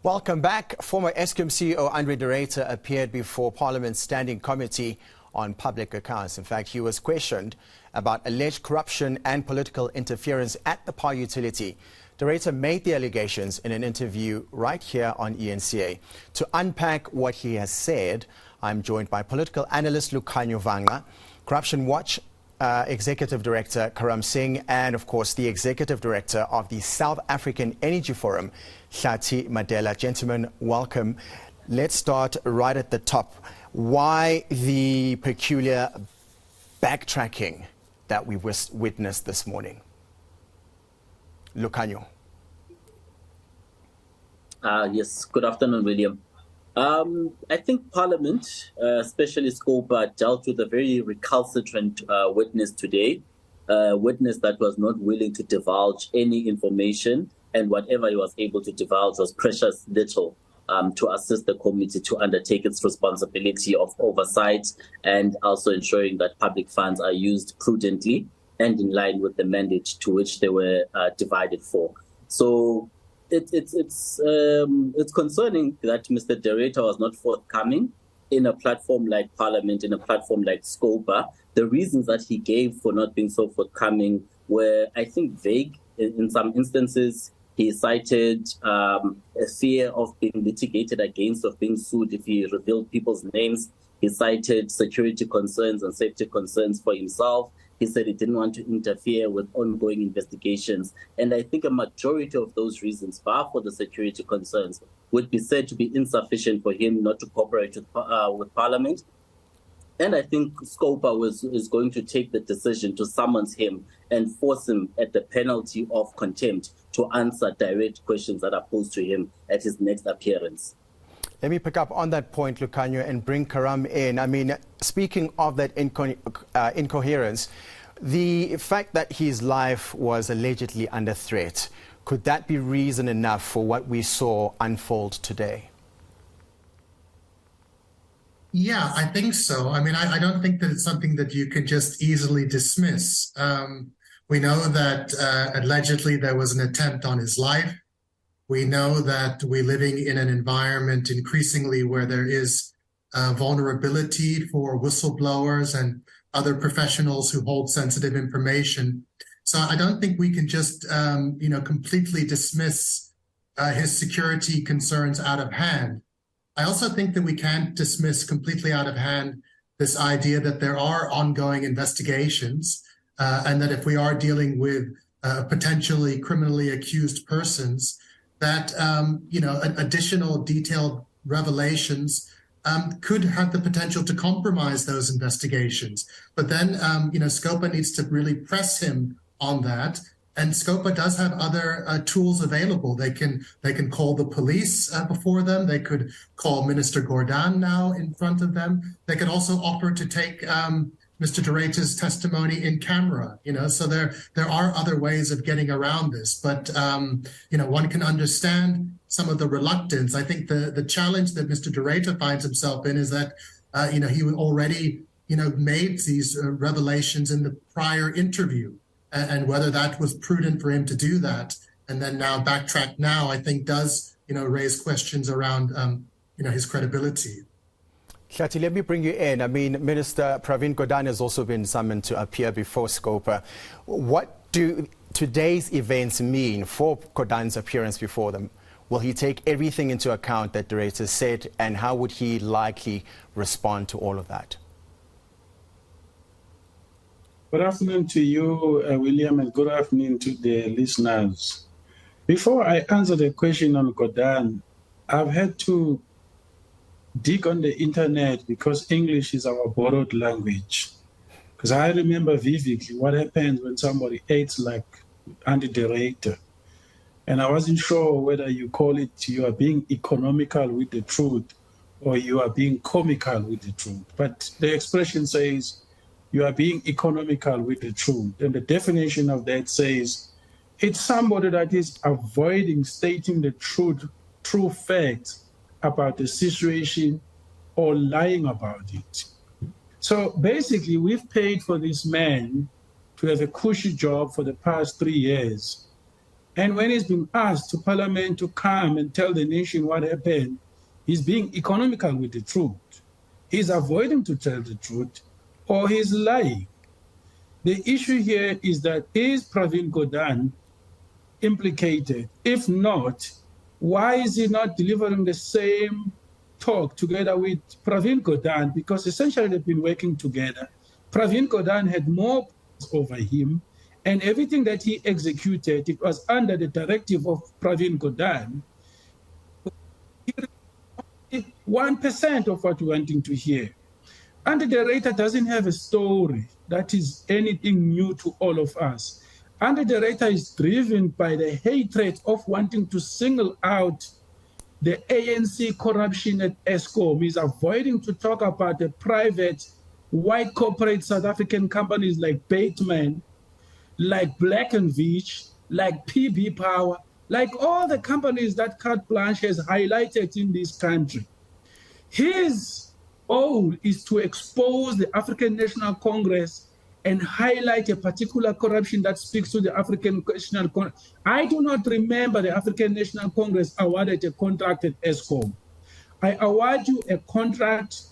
Welcome back. Former Eskom CEO Andre de Ruyter appeared before Parliament's Standing Committee on Public Accounts. In fact, he was questioned about alleged corruption and political interference at the power utility. De Ruyter made the allegations in an interview right here on eNCA. To unpack what he has said, I'm joined by political analyst Lukhanyo Vangqa, Corruption Watch Executive Director Karam Singh, and of course the Executive Director of the South African Energy Forum, Hlathi Madela. Gentlemen, welcome. Let's start right at the top. Why the peculiar backtracking that we witnessed this morning? Lukhanyo. Yes, good afternoon, William. I think Parliament, especially Scopa, dealt with a very recalcitrant witness today, a witness that was not willing to divulge any information, and whatever he was able to divulge was precious little to assist the committee to undertake its responsibility of oversight and also ensuring that public funds are used prudently and in line with the mandate to which they were divided for. So it's concerning that Mr. de Ruyter was not forthcoming in a platform like Parliament, in a platform like Scopa. The reasons that he gave for not being so forthcoming were, I think, vague. In some instances, he cited a fear of being litigated against, of being sued if he revealed people's names. He cited security concerns and safety concerns for himself. He said he didn't want to interfere with ongoing investigations. And I think a majority of those reasons, bar for the security concerns, would be said to be insufficient for him not to cooperate with Parliament. And I think Scopa is going to take the decision to summons him and force him at the penalty of contempt to answer direct questions that are posed to him at his next appearance. Let me pick up on that point, Lukhanyo, and bring Karam in. I mean, speaking of that incoherence, the fact that his life was allegedly under threat, could that be reason enough for what we saw unfold today? Yeah, I think so. I mean, I don't think that it's something that you can just easily dismiss. We know that allegedly there was an attempt on his life. We know that we're living in an environment increasingly where there is vulnerability for whistleblowers and other professionals who hold sensitive information. So I don't think we can just, completely dismiss his security concerns out of hand. I also think that we can't dismiss completely out of hand this idea that there are ongoing investigations and that if we are dealing with potentially criminally accused persons, that additional detailed revelations could have the potential to compromise those investigations. But then, Scopa needs to really press him on that. And Scopa does have other tools available. They can call the police before them. They could call Minister Gordhan now in front of them. They could also offer to take Mr. de Ruyter's testimony in camera. So there are other ways of getting around this. But one can understand some of the reluctance. I think the challenge that Mr. de Ruyter finds himself in is that he already made these revelations in the prior interview. And whether that was prudent for him to do that and then now backtrack now, I think does, raise questions around, his credibility. Hlathi, let me bring you in. I mean, Minister Pravin Gordhan has also been summoned to appear before Scopa. What do today's events mean for Gordhan's appearance before them? Will he take everything into account that de Ruyter said, and how would he likely respond to all of that? Good afternoon to you, William, and good afternoon to the listeners. Before I answer the question on Gordhan, I've had to dig on the internet because English is our borrowed language. Because I remember vividly what happens when somebody acts like Andre de Ruyter. And I wasn't sure whether you call it you are being economical with the truth or you are being comical with the truth. But the expression says, you are being economical with the truth. And the definition of that says, it's somebody that is avoiding stating the true facts about the situation or lying about it. So basically, we've paid for this man to have a cushy job for the past 3 years. And when he's been asked to Parliament to come and tell the nation what happened, he's being economical with the truth. He's avoiding to tell the truth, or he's lying. The issue here is that, is Pravin Gordhan implicated? If not, why is he not delivering the same talk together with Pravin Gordhan? Because essentially they've been working together. Pravin Gordhan had more powers over him, and everything that he executed, it was under the directive of Pravin Gordhan. 1% of what we're wanting to hear. And the Ruyter doesn't have a story that is anything new to all of us. And the Ruyter is driven by the hatred of wanting to single out the ANC corruption at Eskom. He's avoiding to talk about the private, white corporate South African companies like Bateman, like Black & Veatch, like PB Power, like all the companies that Carte Blanche has highlighted in this country. His goal is to expose the African National Congress and highlight a particular corruption that speaks to the African National Congress. I do not remember the African National Congress awarded a contract at Eskom. I award you a contract,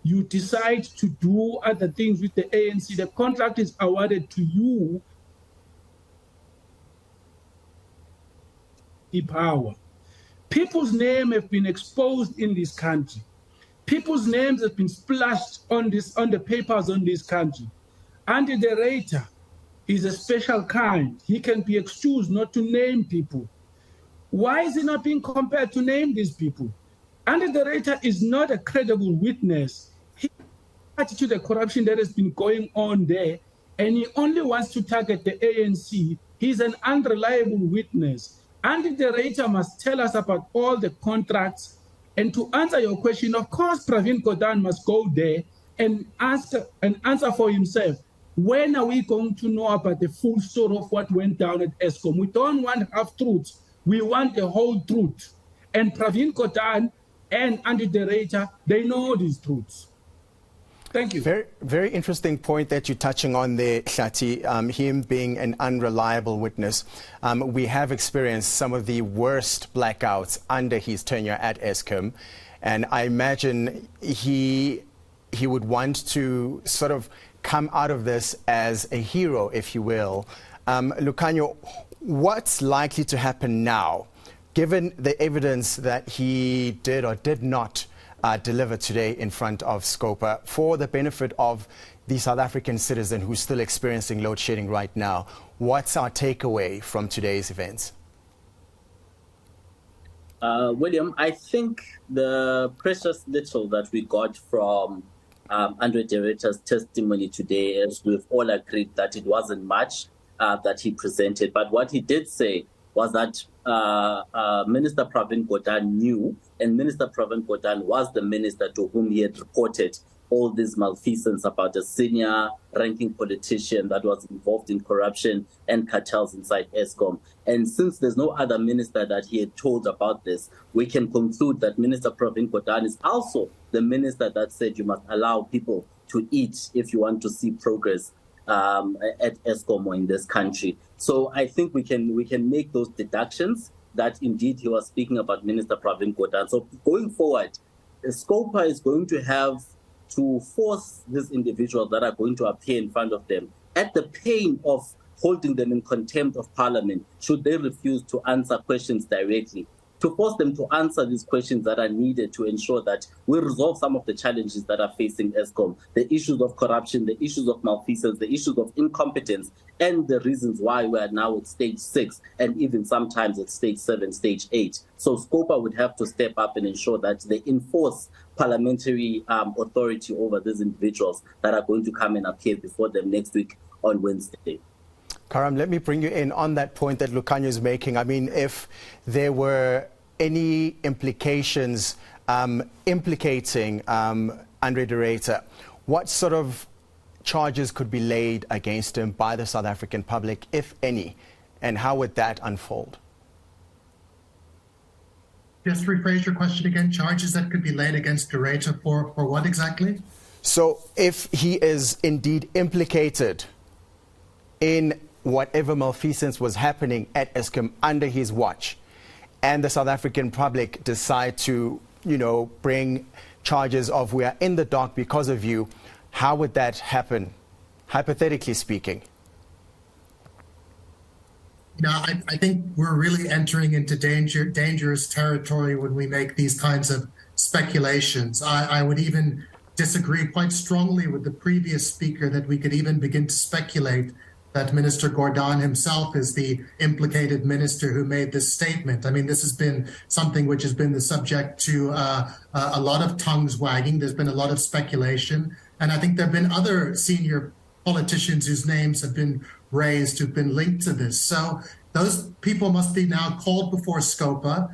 you decide to do other things with the ANC. The contract is awarded to you, the power. People's names have been exposed in this country. People's names have been splashed on the papers on this country. Andy the Ruyter is a special kind. He can be excused not to name people. Why is he not being compelled to name these people? Andy the Ruyter is not a credible witness. He party to the corruption that has been going on there, and he only wants to target the ANC. He's an unreliable witness. Andy the Ruyter must tell us about all the contracts. And to answer your question, of course, Pravin Gordhan must go there and answer for himself. When are we going to know about the full story of what went down at Eskom? We don't want half-truths. We want the whole truth. And Pravin Gordhan and Andy the Ruyter, they know these truths. Thank you. Very, very interesting point that you're touching on there, Hlathi, him being an unreliable witness. We have experienced some of the worst blackouts under his tenure at Eskom, and I imagine he would want to sort of come out of this as a hero, if you will. Lukhanyo, what's likely to happen now, given the evidence that he did or did not deliver today in front of Scopa, for the benefit of the South African citizen who's still experiencing load shedding right now? What's our takeaway from today's events? William, I think the precious little that we got from Andre de Ruyter's testimony today, as we've all agreed that it wasn't much that he presented, but what he did say was that Minister Pravin Gordhan knew, and Minister Pravin Gordhan was the minister to whom he had reported all these malfeasance about a senior ranking politician that was involved in corruption and cartels inside Eskom. And since there's no other minister that he had told about this, we can conclude that Minister Pravin Gordhan is also the minister that said you must allow people to eat if you want to see progress at Eskom or in this country. So I think we can make those deductions that indeed he was speaking about Minister Pravin Gordhan. So going forward, Scopa is going to have to force these individuals that are going to appear in front of them at the pain of holding them in contempt of Parliament should they refuse to answer questions directly, to force them to answer these questions that are needed to ensure that we resolve some of the challenges that are facing Eskom, the issues of corruption, the issues of malfeasance, the issues of incompetence, and the reasons why we are now at stage 6 and even sometimes at stage 7, stage 8. So Scopa would have to step up and ensure that they enforce parliamentary authority over these individuals that are going to come and appear before them next week on Wednesday. Karam, let me bring you in on that point that Lukhanyo is making. I mean, if there were any implications implicating Andre de Ruyter, what sort of charges could be laid against him by the South African public, if any, and how would that unfold? Just rephrase your question again. Charges that could be laid against de Ruyter for what exactly? So if he is indeed implicated in whatever malfeasance was happening at Eskom under his watch, and the South African public decide to, bring charges of we are in the dark because of you, how would that happen, hypothetically speaking? I think we're really entering into dangerous territory when we make these kinds of speculations. I would even disagree quite strongly with the previous speaker that we could even begin to speculate that Minister Gordhan himself is the implicated minister who made this statement. I mean, this has been something which has been the subject to a lot of tongues wagging. There's been a lot of speculation. And I think there have been other senior politicians whose names have been raised who've been linked to this. So those people must be now called before SCOPA.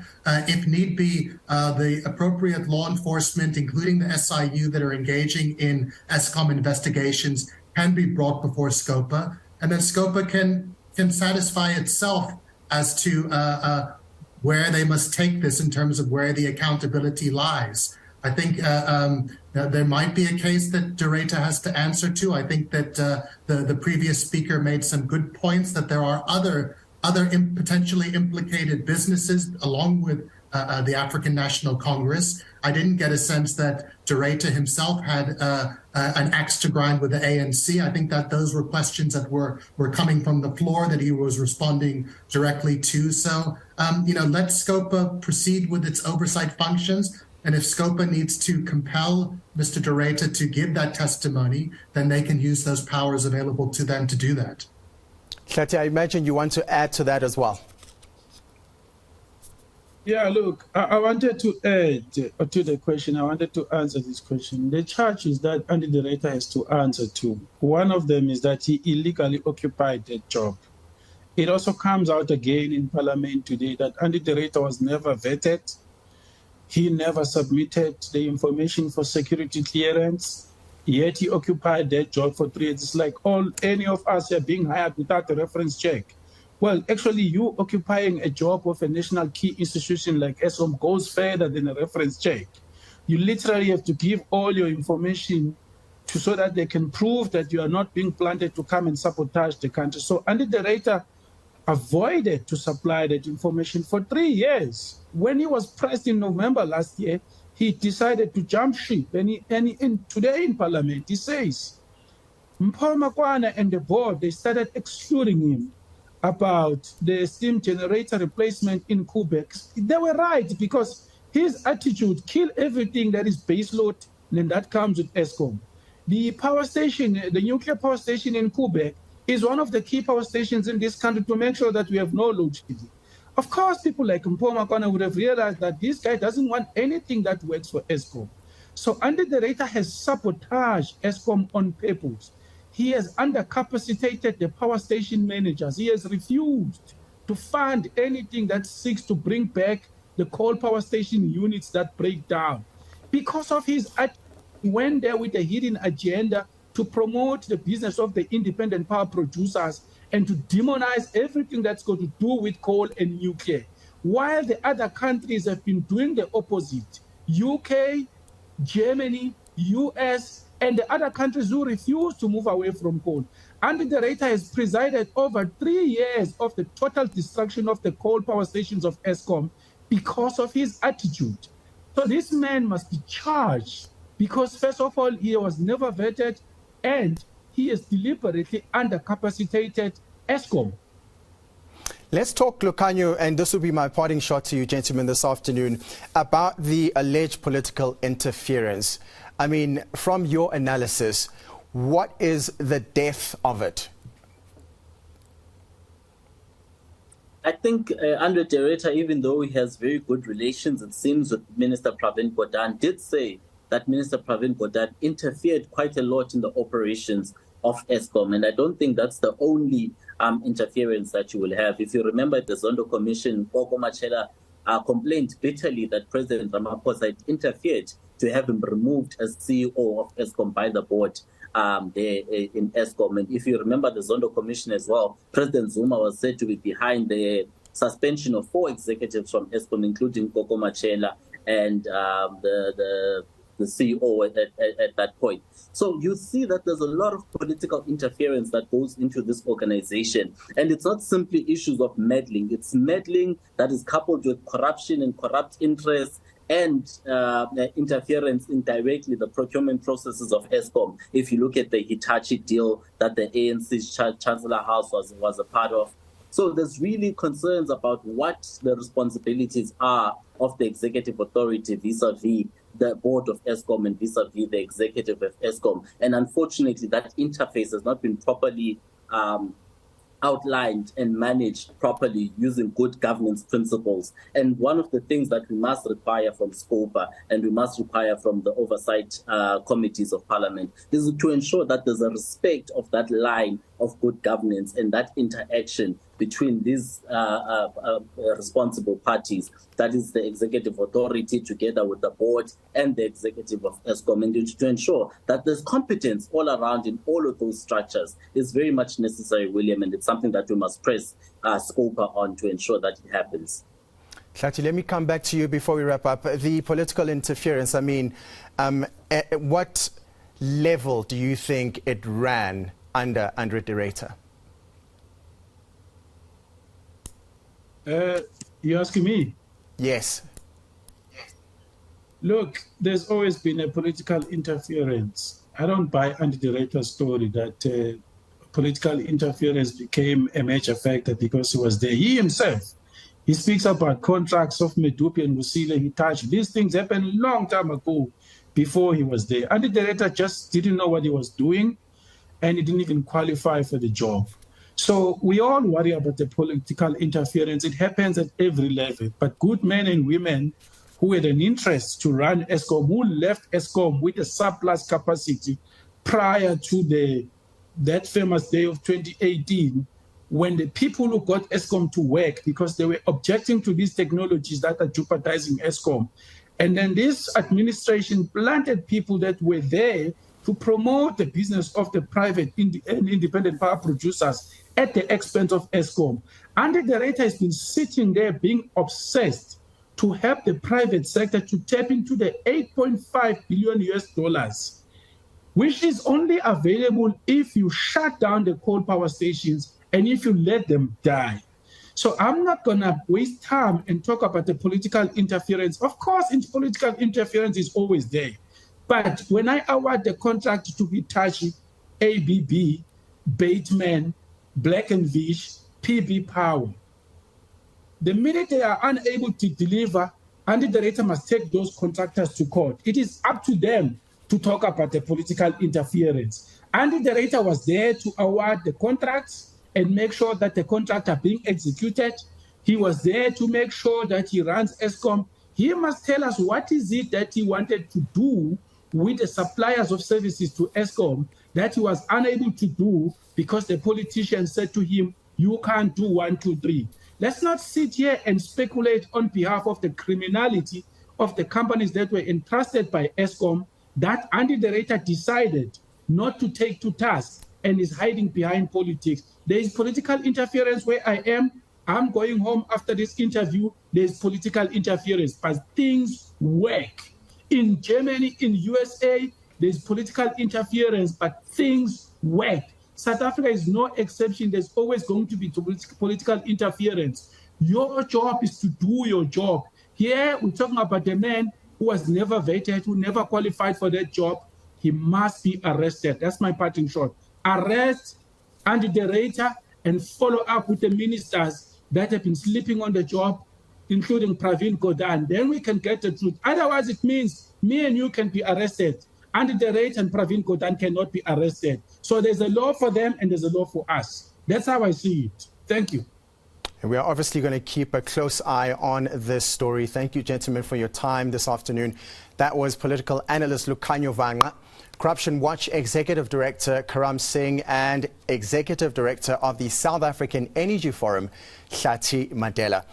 If need be, the appropriate law enforcement, including the SIU that are engaging in Eskom investigations, can be brought before SCOPA. And then SCOPA can satisfy itself as to where they must take this in terms of where the accountability lies. I think there might be a case that de Ruyter has to answer to. I think that the previous speaker made some good points, that there are other potentially implicated businesses along with the African National Congress. I didn't get a sense that de Ruyter himself had an axe to grind with the ANC. I think that those were questions that were coming from the floor that he was responding directly to. So, let SCOPA proceed with its oversight functions. And if SCOPA needs to compel Mr. de Ruyter to give that testimony, then they can use those powers available to them to do that. Hlathi, I imagine you want to add to that as well. Yeah, look, I wanted to add to the question. I wanted to answer this question. The charges that Andy de Ruyter has to answer to, one of them is that he illegally occupied that job. It also comes out again in Parliament today that Andy de Ruyter was never vetted. He never submitted the information for security clearance, yet he occupied that job for 3 years. It's like any of us are being hired without a reference check. Well, actually, you occupying a job of a national key institution like Eskom goes further than a reference check. You literally have to give all your information so that they can prove that you are not being planted to come and sabotage the country. So Andy de Ruyter avoided to supply that information for 3 years. When he was pressed in November last year, he decided to jump ship. And today in Parliament, he says, Mpho and the board, they started excluding him about the steam generator replacement in Quebec. They were right, because his attitude, kill everything that is baseload, and that comes with Eskom. The power station, the nuclear power station in Quebec, is one of the key power stations in this country to make sure that we have no load shedding. Of course, people like Mpho would have realized that this guy doesn't want anything that works for Eskom. So Andy de Ruyter has sabotaged Eskom on purpose. He has undercapacitated the power station managers. He has refused to fund anything that seeks to bring back the coal power station units that break down. Because of his attitude, he went there with a hidden agenda to promote the business of the independent power producers and to demonize everything that's got to do with coal and nuclear. While the other countries have been doing the opposite, UK, Germany, US, and the other countries who refuse to move away from coal. Andy de Ruyter has presided over 3 years of the total destruction of the coal power stations of Eskom because of his attitude. So this man must be charged because, first of all, he was never vetted and he has deliberately undercapacitated Eskom. Let's talk, Lukhanyo, and this will be my parting shot to you, gentlemen, this afternoon, about the alleged political interference. I mean, from your analysis, what is the depth of it? I think Andre de Ruyter, even though he has very good relations, it seems, with Minister Pravin Gordhan, did say that Minister Pravin Gordhan interfered quite a lot in the operations of Eskom. And I don't think that's the only interference that you will have. If you remember at the Zondo Commission, Godongwana complained bitterly that President Ramaphosa had interfered to have him removed as CEO of Eskom by the board there in Eskom. And if you remember the Zondo Commission as well, President Zuma was said to be behind the suspension of 4 executives from Eskom, including Godongwana and the the CEO at that point. So you see that there's a lot of political interference that goes into this organization. And it's not simply issues of meddling. It's meddling that is coupled with corruption and corrupt interests and interference in directly the procurement processes of Eskom. If you look at the Hitachi deal that the ANC's Chancellor House was a part of. So there's really concerns about what the responsibilities are of the executive authority vis-a-vis the board of Eskom and vis-a-vis the executive of Eskom. And unfortunately, that interface has not been properly outlined and managed properly using good governance principles. And one of the things that we must require from SCOPA and we must require from the oversight committees of Parliament is to ensure that there's a respect of that line of good governance and that interaction between these responsible parties, that is the executive authority together with the board and the executive of Eskom, and to ensure that there's competence all around in all of those structures is very much necessary, William, and it's something that we must press SCOPA on to ensure that it happens. Hlathi, let me come back to you before we wrap up. The political interference, I mean, at what level do you think it ran under the Ruyter? You asking me? Yes. Look, there's always been a political interference. I don't buy under the Ruyter's story that political interference became a major factor because he was there. He himself, he speaks about contracts of Medupi and Musile, Hitachi. These things happened a long time ago before he was there. Under the Ruyter just didn't know what he was doing, and he didn't even qualify for the job. So we all worry about the political interference. It happens at every level. But good men and women who had an interest to run Eskom, who left Eskom with a surplus capacity prior to that famous day of 2018, when the people who got Eskom to work, because they were objecting to these technologies that are jeopardizing Eskom. And then this administration planted people that were there to promote the business of the private and independent power producers at the expense of Eskom. Under the Ruyter has been sitting there being obsessed to help the private sector to tap into the $8.5 billion, which is only available if you shut down the coal power stations and if you let them die. So I'm not going to waste time and talk about the political interference. Of course, political interference is always there. But when I award the contract to Hitachi, ABB, Bateman, Black & Veatch, PB Power, the minute they are unable to deliver, under the Ruyter must take those contractors to court. It is up to them to talk about the political interference. Under the Ruyter was there to award the contracts and make sure that the contracts are being executed. He was there to make sure that he runs Eskom. He must tell us what is it that he wanted to do with the suppliers of services to Eskom that he was unable to do because the politicians said to him, you can't do 1, 2, 3. Let's not sit here and speculate on behalf of the criminality of the companies that were entrusted by Eskom that under the Ruyter decided not to take to task and is hiding behind politics. There is political interference where I am. I'm going home after this interview. There's political interference, but things work. In Germany, in USA, there's political interference, but things work. South Africa is no exception. There's always going to be political interference. Your job is to do your job. Here, we're talking about a man who was never vetted, who never qualified for that job. He must be arrested. That's my parting shot. Arrest under the Ruyter and follow up with the ministers that have been sleeping on the job, including Pravin Gordhan. Then we can get the truth. Otherwise, it means me and you can be arrested. Under the Ruyter and Pravin Gordhan cannot be arrested. So there's a law for them and there's a law for us. That's how I see it. Thank you. And we are obviously going to keep a close eye on this story. Thank you, gentlemen, for your time this afternoon. That was political analyst Lukhanyo Vangqa, Corruption Watch Executive Director Karam Singh, and Executive Director of the South African Energy Forum, Hlathi Madela.